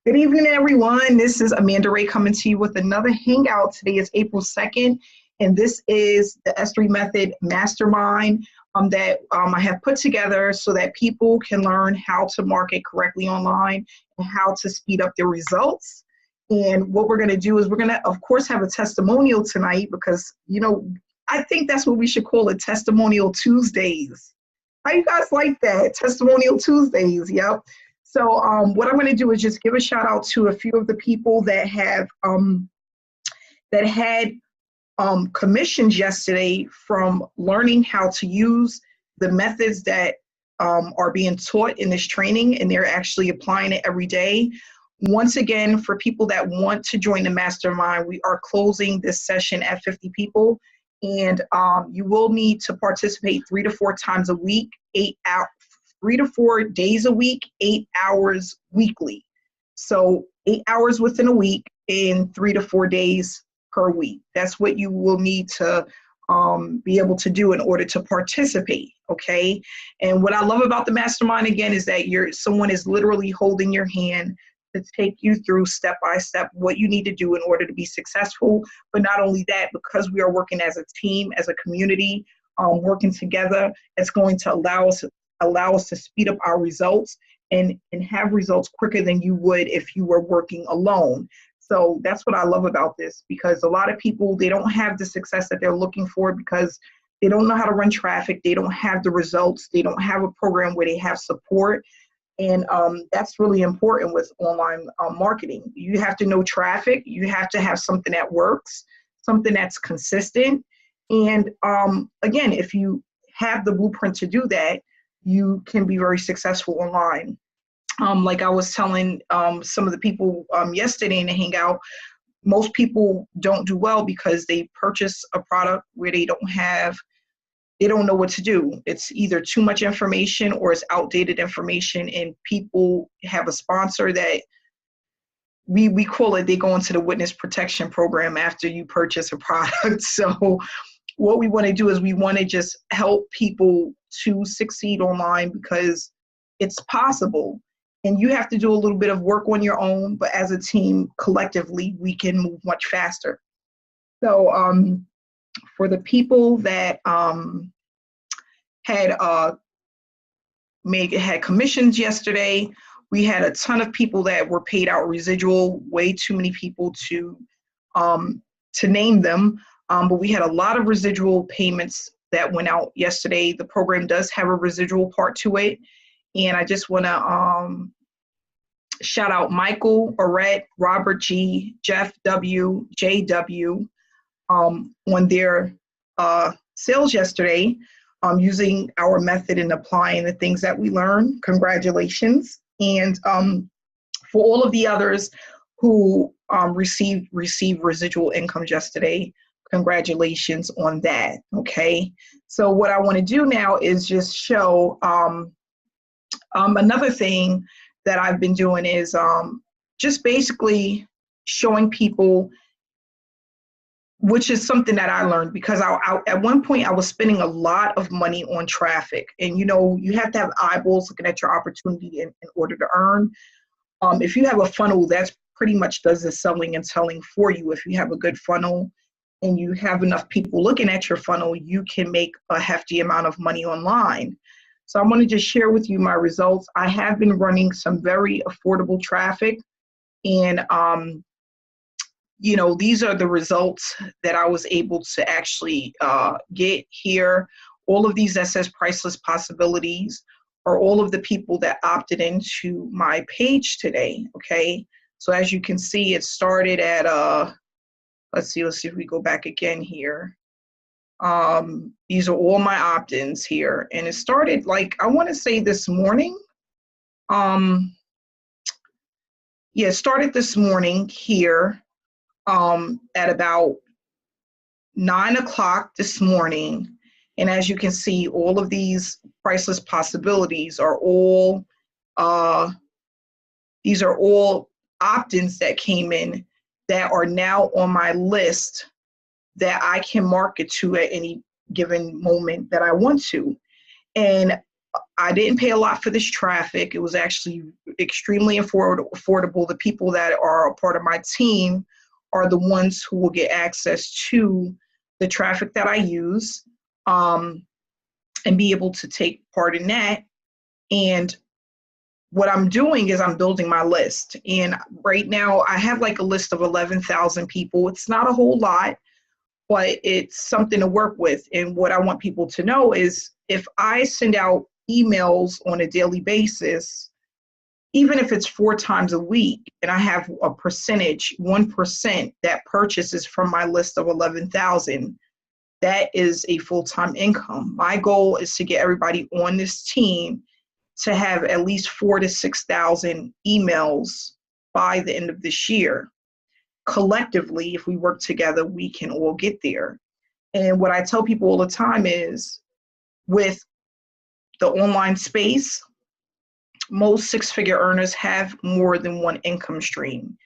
Good evening, everyone. This is Amanda Ray coming to you with another Hangout. Today is April 2nd, and this is the S3 Method Mastermind that I have put together so that people can learn how to market correctly online and how to speed up their results. And what we're going to do is we're going to, of course, have a testimonial tonight because, I think that's what we should call it, Testimonial Tuesdays. How you guys like that? Testimonial Tuesdays, yep. So what I'm going to do is just give a shout out to a few of the people that have had commissions yesterday from learning how to use the methods that are being taught in this training, and they're actually applying it every day. Once again, for people that want to join the mastermind, we are closing this session at 50 people, and you will need to participate 3 to 4 times a week, 3 to 4 days a week, 8 hours weekly. So 8 hours within a week and 3 to 4 days per week. That's what you will need to be able to do in order to participate, okay? And what I love about the mastermind, again, is that someone is literally holding your hand to take you through step by step what you need to do in order to be successful. But not only that, because we are working as a team, as a community, working together, it's going to allow us to speed up our results and have results quicker than you would if you were working alone. So that's what I love about this, because a lot of people, they don't have the success that they're looking for because they don't know how to run traffic. They don't have the results. They don't have a program where they have support. And that's really important with online marketing. You have to know traffic. You have to have something that works, something that's consistent. And again, if you have the blueprint to do that, you can be very successful online. Like I was telling some of the people yesterday in the Hangout, most people don't do well because they purchase a product where they don't know what to do. It's either too much information or it's outdated information, and people have a sponsor that we call it, they go into the witness protection program after you purchase a product. So what we want to do is we want to just help people to succeed online because it's possible. And you have to do a little bit of work on your own, but as a team, collectively, we can move much faster. So for the people that had commissions yesterday, we had a ton of people that were paid out residual, way too many people to name them. But we had a lot of residual payments that went out yesterday. The program does have a residual part to it. And I just want to shout out Michael, Orette, Robert G, Jeff W, JW on their sales yesterday using our method and applying the things that we learned. Congratulations. And for all of the others who received residual income yesterday, congratulations on that, okay? So what I want to do now is just show another thing that I've been doing is just basically showing people, which is something that I learned because at one point I was spending a lot of money on traffic. And you have to have eyeballs looking at your opportunity in order to earn. If you have a funnel, that's pretty much does the selling and selling for you. If you have a good funnel and you have enough people looking at your funnel, you can make a hefty amount of money online. So I want to just share with you my results. I have been running some very affordable traffic, and these are the results that I was able to actually get here. All of these that says priceless possibilities are all of the people that opted into my page today, okay? So as you can see, it started at, let's see if we go back again here. These are all my opt-ins here. And it started I want to say this morning. It started this morning here at about 9 o'clock this morning. And as you can see, all of these priceless possibilities are all, these are all opt-ins that came in that are now on my list that I can market to at any given moment that I want to. And I didn't pay a lot for this traffic. It was actually extremely affordable. The people that are a part of my team are the ones who will get access to the traffic that I use, and be able to take part in that. And what I'm doing is I'm building my list. And right now I have like a list of 11,000 people. It's not a whole lot, but it's something to work with. And what I want people to know is if I send out emails on a daily basis, even if it's 4 times a week, and I have a percentage, 1% that purchases from my list of 11,000, that is a full-time income. My goal is to get everybody on this team to have at least 4,000 to 6,000 emails by the end of this year. Collectively, if we work together, we can all get there. And what I tell people all the time is, with the online space, most 6-figure earners have more than one income stream.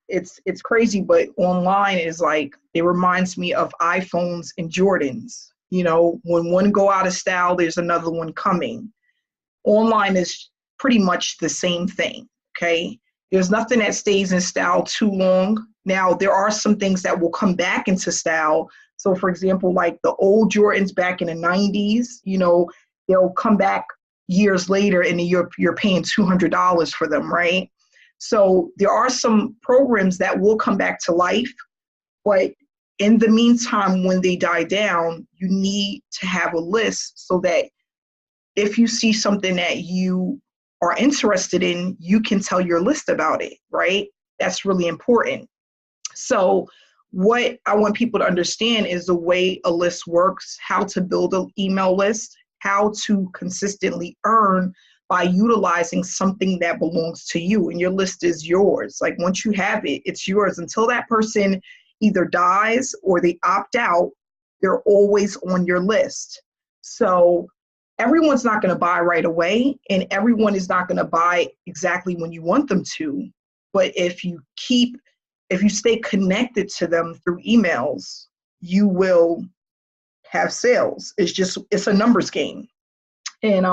It's crazy, but online is like, it reminds me of iPhones and Jordans. You know, when one go out of style, there's another one coming. Online is pretty much the same thing, okay? There's nothing that stays in style too long. Now, there are some things that will come back into style. So, for example, like the old Jordans back in the 90s, you know, they'll come back years later and you're paying $200 for them, right? So there are some programs that will come back to life, but in the meantime, when they die down, you need to have a list so that if you see something that you are interested in, you can tell your list about it, right? That's really important. So what I want people to understand is the way a list works, how to build an email list, how to consistently earn by utilizing something that belongs to you, and your list is yours. Like once you have it, it's yours. Until that person either dies or they opt out, they're always on your list. So everyone's not going to buy right away, and everyone is not going to buy exactly when you want them to. But if you stay connected to them through emails, you will have sales. It's a numbers game. And,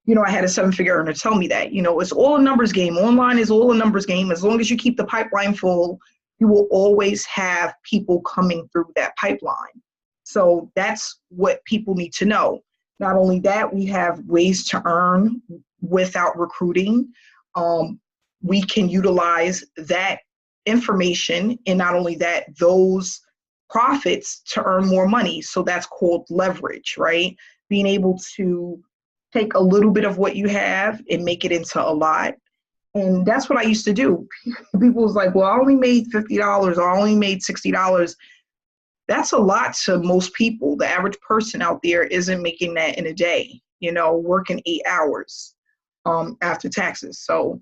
you know, I had a 7-figure earner tell me that, you know, it's all a numbers game. Online is all a numbers game. As long as you keep the pipeline full, you will always have people coming through that pipeline. So that's what people need to know. Not only that, we have ways to earn without recruiting. We can utilize that information, and not only that, those profits to earn more money. So that's called leverage, right? Being able to take a little bit of what you have and make it into a lot. And that's what I used to do. People was like, well, I only made $50 or I only made $60. That's a lot to most people. The average person out there isn't making that in a day, you know, working 8 hours after taxes. So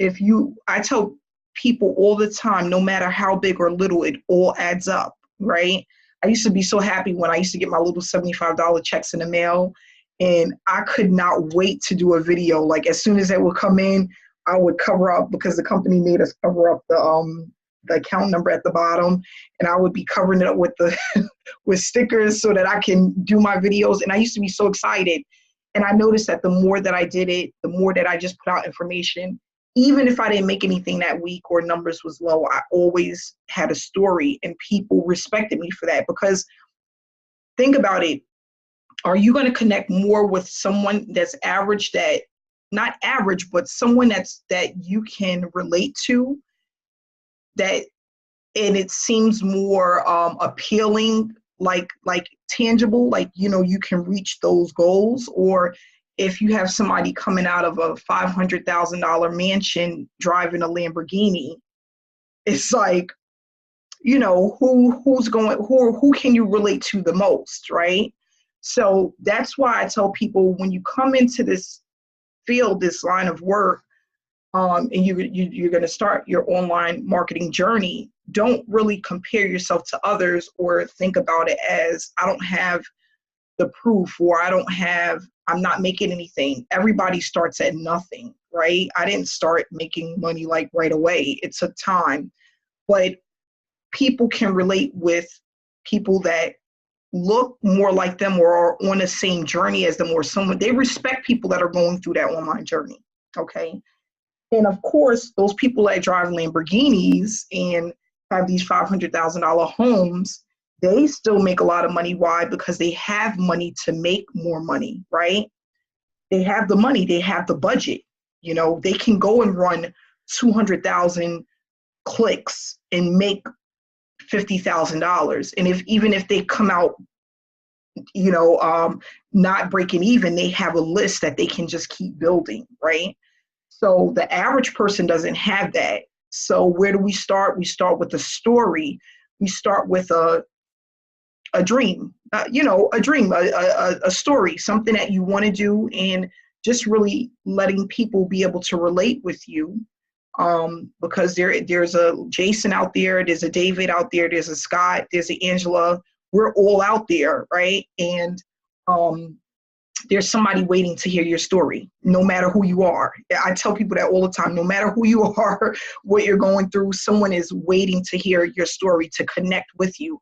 I tell people all the time, no matter how big or little, it all adds up, right? I used to be so happy when I used to get my little $75 checks in the mail, and I could not wait to do a video. Like as soon as it would come in, I would cover up, because the company made us cover up the account number at the bottom, and I would be covering it up with with stickers so that I can do my videos. And I used to be so excited. And I noticed that the more that I did it, the more that I just put out information. Even if I didn't make anything that week or numbers was low, I always had a story, and people respected me for that. Because think about it. Are you going to connect more with someone that's average, that not average, but someone that you can relate to, that, and it seems more appealing, like tangible, like, you know, you can reach those goals? Or if you have somebody coming out of a $500,000 mansion driving a Lamborghini, it's like, you know, who can you relate to the most, right? So that's why I tell people, when you come into this field, this line of work, and you're going to start your online marketing journey, don't really compare yourself to others or think about it as, I don't have the proof, or I'm not making anything. Everybody starts at nothing, right? I didn't start making money like right away. It took time, but people can relate with people that look more like them or are on the same journey as them, or someone, they respect people that are going through that online journey. Okay. And of course, those people that drive Lamborghinis and have these $500,000 homes, they still make a lot of money. Why? Because they have money to make more money, right? They have the money, they have the budget. You know, they can go and run 200,000 clicks and make $50,000. And even if they come out, not breaking even, they have a list that they can just keep building, right? So the average person doesn't have that. So where do we start? We start with a story. We start with a dream, a story, something that you want to do, and just really letting people be able to relate with you. Because there's a Jason out there, there's a David out there, there's a Scott, there's a Angela. We're all out there, right? And there's somebody waiting to hear your story, no matter who you are. I tell people that all the time. No matter who you are, what you're going through, someone is waiting to hear your story, to connect with you.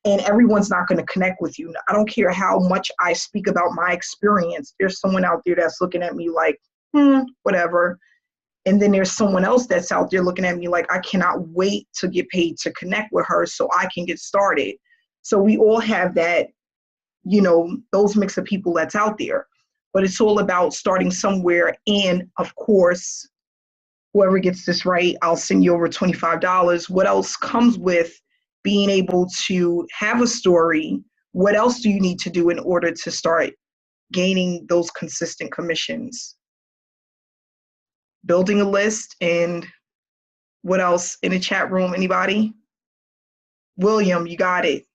And everyone's not going to connect with you. I don't care how much I speak about my experience. There's someone out there that's looking at me like, whatever. And then there's someone else that's out there looking at me like, I cannot wait to get paid to connect with her so I can get started. So we all have that, those mix of people that's out there. But it's all about starting somewhere. And of course, whoever gets this right, I'll send you over $25. What else comes with being able to have a story? What else do you need to do in order to start gaining those consistent commissions? Building a list. And what else in the chat room? Anybody? William, you got it.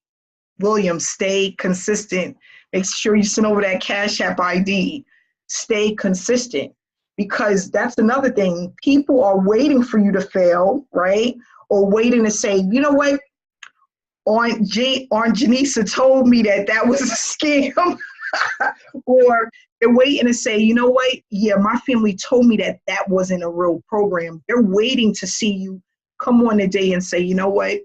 William, stay consistent. Make sure you send over that Cash App ID. Stay consistent, because that's another thing. People are waiting for you to fail, right? Or waiting to say, you know what? Aunt Janisa told me that was a scam. Or they're waiting to say, you know what? Yeah, my family told me that wasn't a real program. They're waiting to see you come on the day and say, you know what?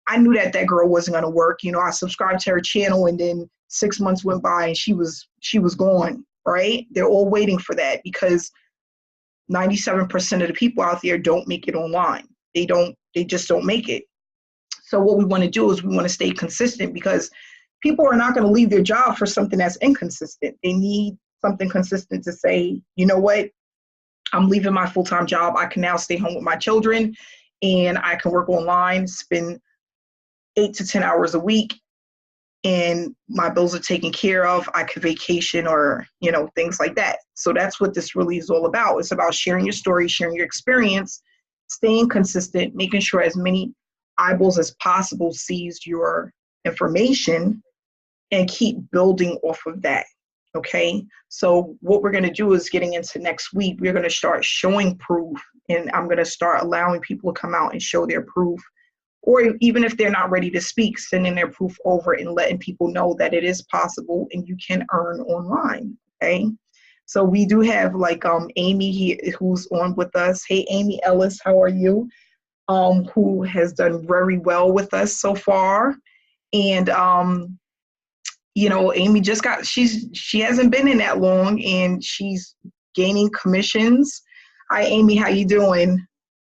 I knew that girl wasn't going to work. I subscribed to her channel, and then 6 months went by and she was gone, right? They're all waiting for that, because 97% of the people out there don't make it online. They just don't make it. So what we want to do is we want to stay consistent, because people are not going to leave their job for something that's inconsistent. They need something consistent to say, you know what? I'm leaving my full-time job. I can now stay home with my children, and I can work online, spend 8 to 10 hours a week, and my bills are taken care of. I could vacation, or, things like that. So that's what this really is all about. It's about sharing your story, sharing your experience, staying consistent, making sure as many eyeballs as possible sees your information, and keep building off of that. Okay. So what we're going to do is, getting into next week, we're going to start showing proof, and I'm going to start allowing people to come out and show their proof. Or even if they're not ready to speak, sending their proof over and letting people know that it is possible and you can earn online. Okay. So we do have Amy here, who's on with us. Hey, Amy Ellis, how are you? Who has done very well with us so far. And, Amy she hasn't been in that long, and she's gaining commissions. Hi, Amy, how you doing?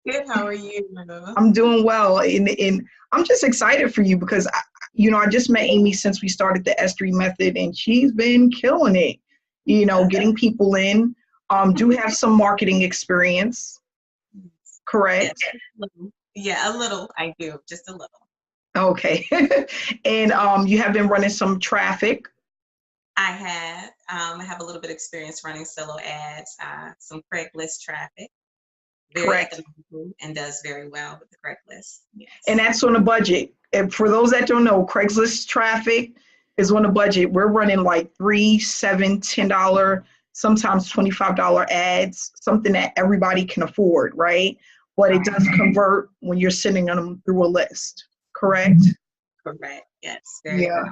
Good. How are you? I'm doing well, and I'm just excited for you, because I just met Amy since we started the S3 method, and she's been killing it. Getting people in. Do have some marketing experience, correct? Yeah, a little. I do, just a little. Okay, and you have been running some traffic. I have. I have a little bit of experience running solo ads, some Craigslist traffic. Correct. And does very well with the Craigslist. Yes. And that's on a budget. And for those that don't know, Craigslist traffic is on a budget. We're running like $3, $7, $10, sometimes $25 ads, something that everybody can afford, right? But it does convert when you're sending them through a list, correct? Correct, yes. Very well.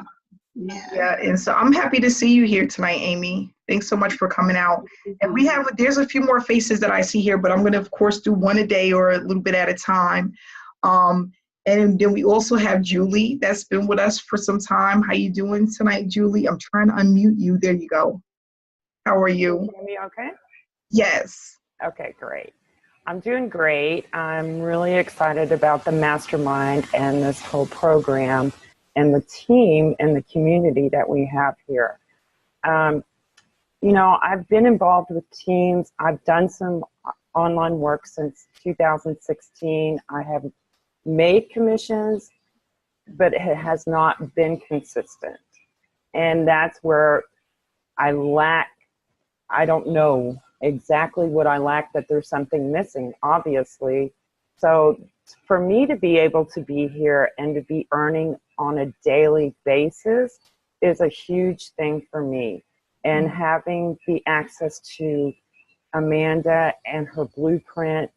Yeah, and so I'm happy to see you here tonight, Amy. Thanks so much for coming out. And there's a few more faces that I see here, but I'm going to, of course, do one a day or a little bit at a time. And then we also have Julie that's been with us for some time. How you doing tonight, Julie? I'm trying to unmute you. There you go. How are you? Can you hear me okay? Yes. Okay, great. I'm doing great. I'm really excited about the Mastermind and this whole program and the team and the community that we have here. You know, I've been involved with teams. I've done some online work since 2016. I have made commissions, but it has not been consistent. And that's where I lack. I don't know exactly what I lack, but there's something missing, obviously. So for me to be able to be here and to be earning on a daily basis is a huge thing for me. And having the access to Amanda and her blueprint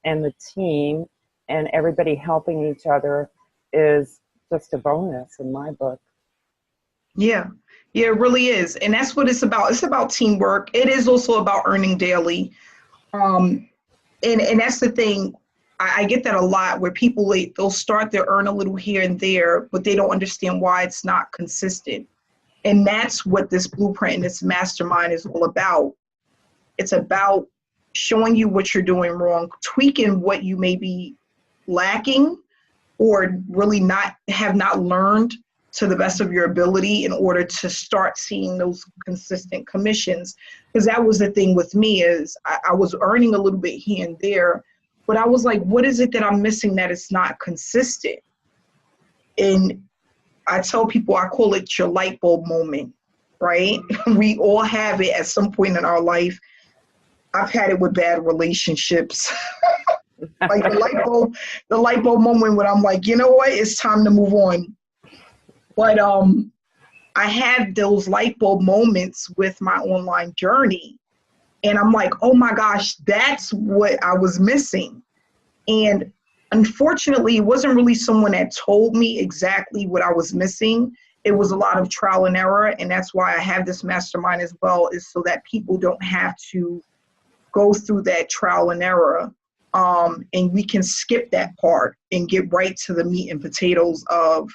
and the team and everybody helping each other is just a bonus in my book. Yeah. Yeah, it really is. And that's what it's about. It's about teamwork. It is also about earning daily. And that's the thing. I get that a lot where people, they'll start to earn a little here and there, but they don't understand why it's not consistent. And that's what this blueprint and this mastermind is all about. It's about showing you what you're doing wrong, tweaking what you may be lacking or really have not learned to the best of your ability in order to start seeing those consistent commissions. Because that was the thing with me is I was earning a little bit here and there, but I was like, what is it that I'm missing that it's not consistent? And I tell people, I call it your light bulb moment, right? We all have it at some point in our life. I've had it with bad relationships. Like the light bulb moment when I'm like, you know what, it's time to move on. But I had those light bulb moments with my online journey. And I'm like, oh my gosh, that's what I was missing. And unfortunately, it wasn't really someone that told me exactly what I was missing. It was a lot of trial and error. And that's why I have this mastermind as well, is so that people don't have to go through that trial and error. And we can skip that part and get right to the meat and potatoes of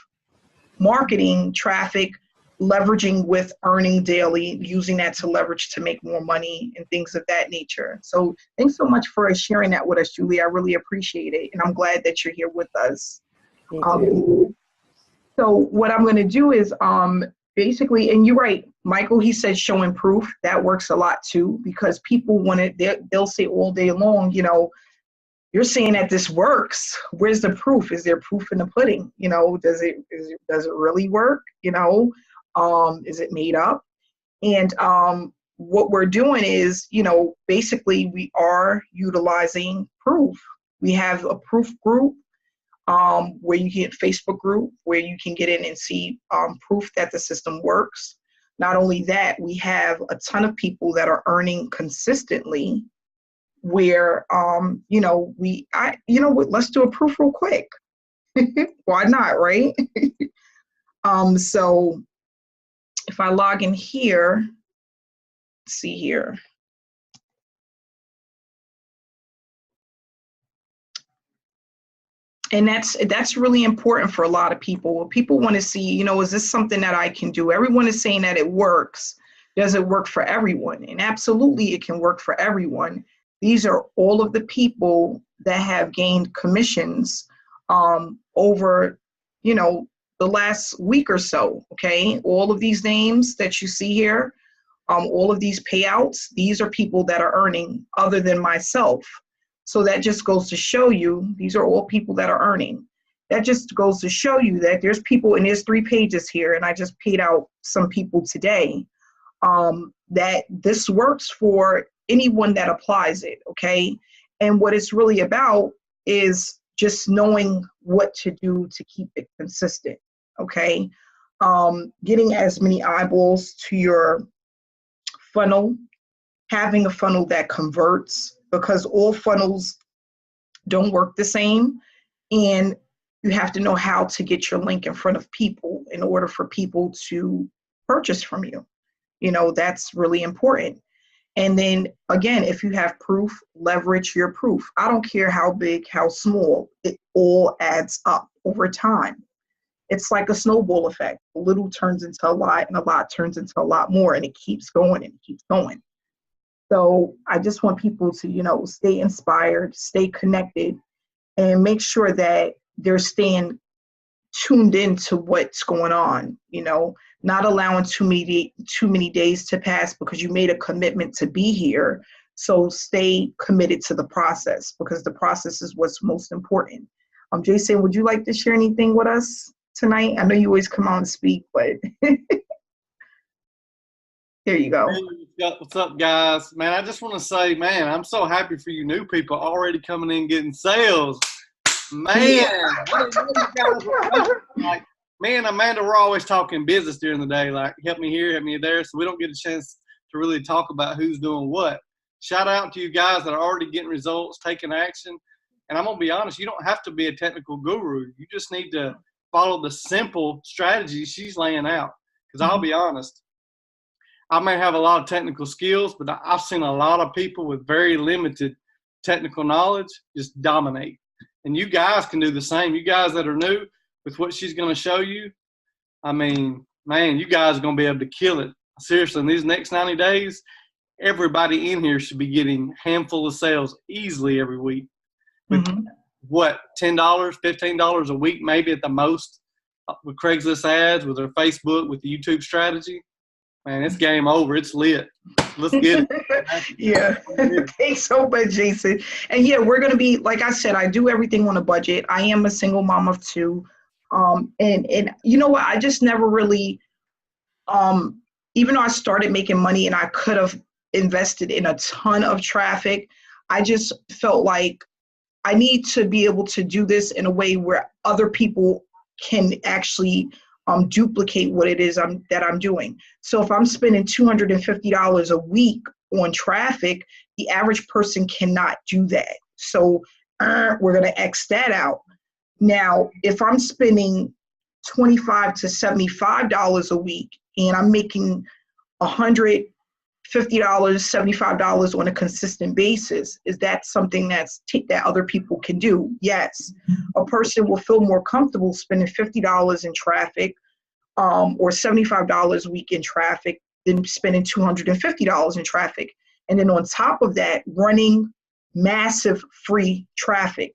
marketing, traffic, leveraging with earning daily, using that to leverage to make more money and things of that nature. So thanks so much for sharing that with us, Julie. I really appreciate it. And I'm glad that you're here with us. So what I'm going to do is basically, and you're right, Michael, he said showing proof. That works a lot too, because people want it, they'll say all day long, you know, you're saying that this works. Where's the proof? Is there proof in the pudding? You know, does it really work? You know, is it made up? And what we're doing is, you know, basically we are utilizing proof. We have a proof group where you get Facebook group where you can get in and see proof that the system works. Not only that, we have a ton of people that are earning consistently where, you know, let's do a proof real quick. Why not, right? So if I log in here, let's see here. And that's really important for a lot of people. People want to see, you know, is this something that I can do? Everyone is saying that it works. Does it work for everyone? And absolutely it can work for everyone. These are all of the people that have gained commissions over, you know, the last week or so, okay? All of these names that you see here, all of these payouts, these are people that are earning other than myself. So that just goes to show you, these are all people that are earning. That just goes to show you that there's people, and there's 3 pages here, and I just paid out some people today, that this works for anyone that applies it, okay? And what it's really about is just knowing what to do to keep it consistent, okay? Getting as many eyeballs to your funnel, having a funnel that converts, because all funnels don't work the same, and you have to know how to get your link in front of people in order for people to purchase from you. You know, that's really important. And then again, if you have proof, leverage your proof. I don't care how big, how small. all adds up over time. It's like a snowball effect. A little turns into a lot, and a lot turns into a lot more, and it keeps going and it keeps going. So I just want people to, stay inspired, stay connected, and make sure that they're staying tuned into what's going on, not allowing too many days to pass because you made a commitment to be here. So stay committed to the process, because the process is what's most important. Jason, would you like to share anything with us tonight? I know you always come out and speak, but there you go. Hey, what's up, guys? Man, I just want to say, man, I'm so happy for you new people already coming in getting sales. Man, I didn't know you guys were like, me and Amanda were always talking business during the day, like help me here, help me there, so we don't get a chance to really talk about who's doing what. Shout out to you guys that are already getting results, taking action. And I'm going to be honest, you don't have to be a technical guru. You just need to follow the simple strategy she's laying out. Because I'll be honest, I may have a lot of technical skills, but I've seen a lot of people with very limited technical knowledge just dominate. And you guys can do the same. You guys that are new with what she's going to show you, I mean, man, you guys are going to be able to kill it. Seriously, in these next 90 days, everybody in here should be getting a handful of sales easily every week. With what, $10, $15 a week, maybe at the most, with Craigslist ads, with our Facebook, with the YouTube strategy. Man, it's game over. It's lit. Let's get it. Yeah. Thanks so much, Jason. And yeah, we're going to be, like I said, I do everything on a budget. I am a single mom of two. And you know what? I just never really, even though I started making money and I could have invested in a ton of traffic, I just felt like I need to be able to do this in a way where other people can actually duplicate what it is that I'm doing. So if I'm spending $250 a week on traffic, the average person cannot do that. So we're going to X that out. Now, if I'm spending $25 to $75 a week and I'm making $150, $75 on a consistent basis, is that something that other people can do? Yes. A person will feel more comfortable spending $50 in traffic or $75 a week in traffic than spending $250 in traffic. And then on top of that, running massive free traffic,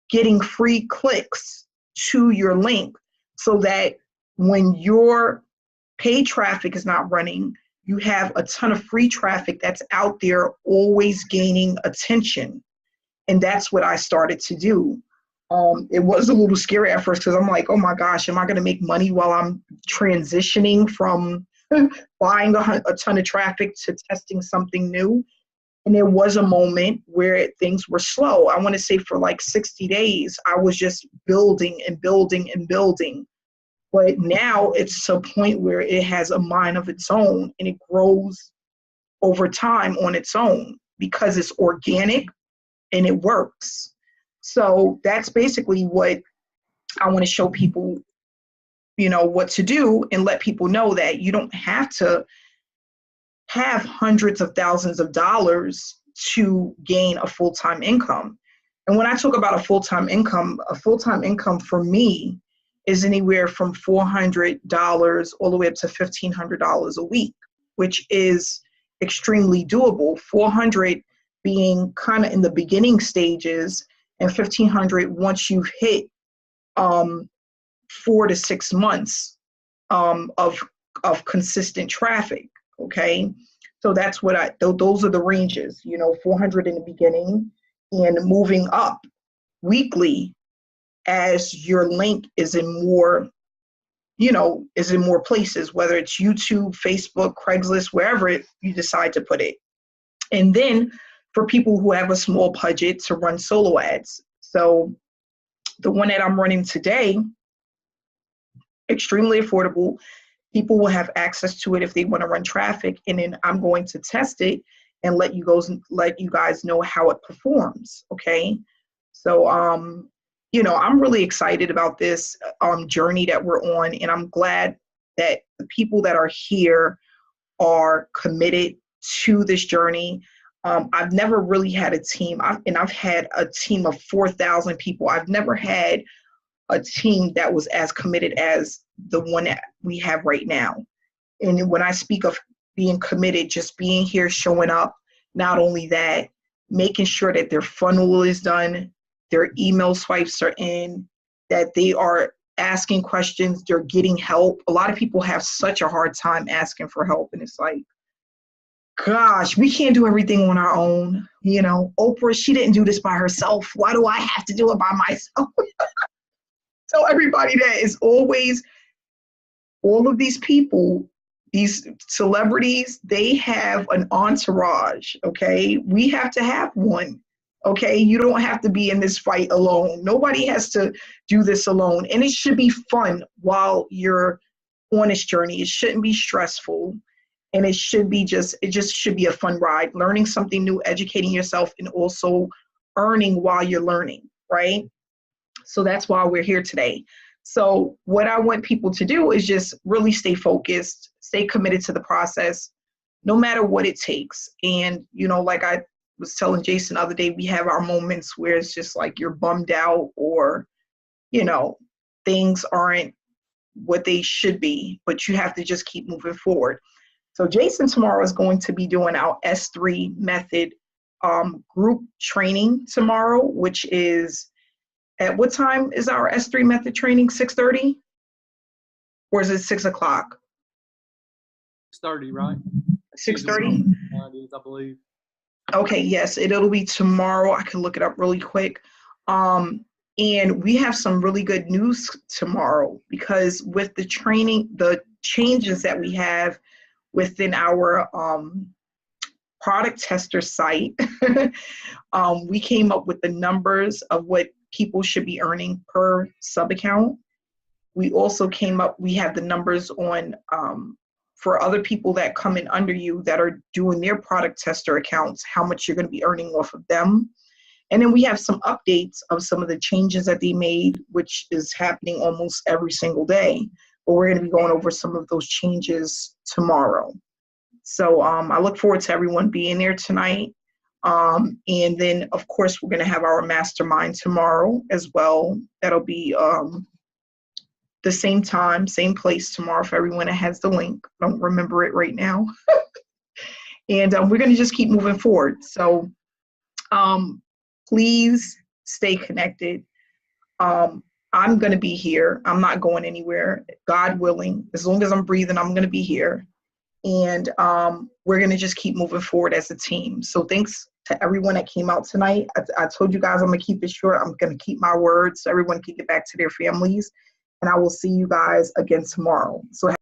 getting free clicks to your link so that when your paid traffic is not running, you have a ton of free traffic that's out there always gaining attention. And that's what I started to do. It was a little scary at first because I'm like, oh my gosh, am I going to make money while I'm transitioning from buying a ton of traffic to testing something new? And there was a moment where things were slow. I want to say for like 60 days, I was just building and building and building. But now it's to a point where it has a mind of its own and it grows over time on its own because it's organic and it works. So that's basically what I want to show people, what to do and let people know that you don't have to have hundreds of thousands of dollars to gain a full-time income. And when I talk about a full-time income for me is anywhere from $400 all the way up to $1,500 a week, which is extremely doable. $400 being kind of in the beginning stages, and $1,500 once you've hit 4 to 6 months of consistent traffic. Okay, so that's what those are the ranges. $400 in the beginning, and moving up weekly as your link is in more places, whether it's YouTube, Facebook, Craigslist, wherever you decide to put it. And then for people who have a small budget to run solo ads. So the one that I'm running today, extremely affordable. People will have access to it if they want to run traffic, and then I'm going to test it and let you guys know how it performs. Okay, so I'm really excited about this journey that we're on, and I'm glad that the people that are here are committed to this journey. I've never really had a team, and I've had a team of 4,000 people. I've never had a team that was as committed as the one that we have right now. And when I speak of being committed, just being here, showing up, not only that, making sure that their funnel is done, their email swipes are in, that they are asking questions, they're getting help. A lot of people have such a hard time asking for help, and it's like, gosh, we can't do everything on our own. You know, Oprah, she didn't do this by herself. Why do I have to do it by myself? Tell everybody that is always, all of these people, these celebrities, they have an entourage, okay? We have to have one, okay? You don't have to be in this fight alone. Nobody has to do this alone. And it should be fun while you're on this journey. It shouldn't be stressful. And it just should be a fun ride, learning something new, educating yourself, and also earning while you're learning, right? So that's why we're here today. So what I want people to do is just really stay focused, stay committed to the process, no matter what it takes. And, you know, like I was telling Jason the other day, we have our moments where it's just like you're bummed out, or, you know, things aren't what they should be, but you have to just keep moving forward. So Jason tomorrow is going to be doing our S3 method group training tomorrow, which is, at what time is our S3 method training? 6:30? Or is it 6 o'clock? 6:30, right? 6:30? I believe. Okay, yes, it'll be tomorrow. I can look it up really quick. And we have some really good news tomorrow, because with the training, the changes that we have within our product tester site, we came up with the numbers of what people should be earning per sub account. We also we have the numbers on for other people that come in under you that are doing their product tester accounts, how much you're going to be earning off of them. And then we have some updates of some of the changes that they made, which is happening almost every single day. But we're going to be going over some of those changes tomorrow. So I look forward to everyone being there tonight. And then, of course, we're going to have our mastermind tomorrow as well. That'll be the same time, same place tomorrow for everyone that has the link. I don't remember it right now. And we're going to just keep moving forward. So please stay connected. I'm going to be here. I'm not going anywhere, God willing. As long as I'm breathing, I'm going to be here. And we're going to just keep moving forward as a team. So thanks to everyone that came out tonight. I told you guys I'm going to keep it short. I'm going to keep my word so everyone can get back to their families. And I will see you guys again tomorrow. So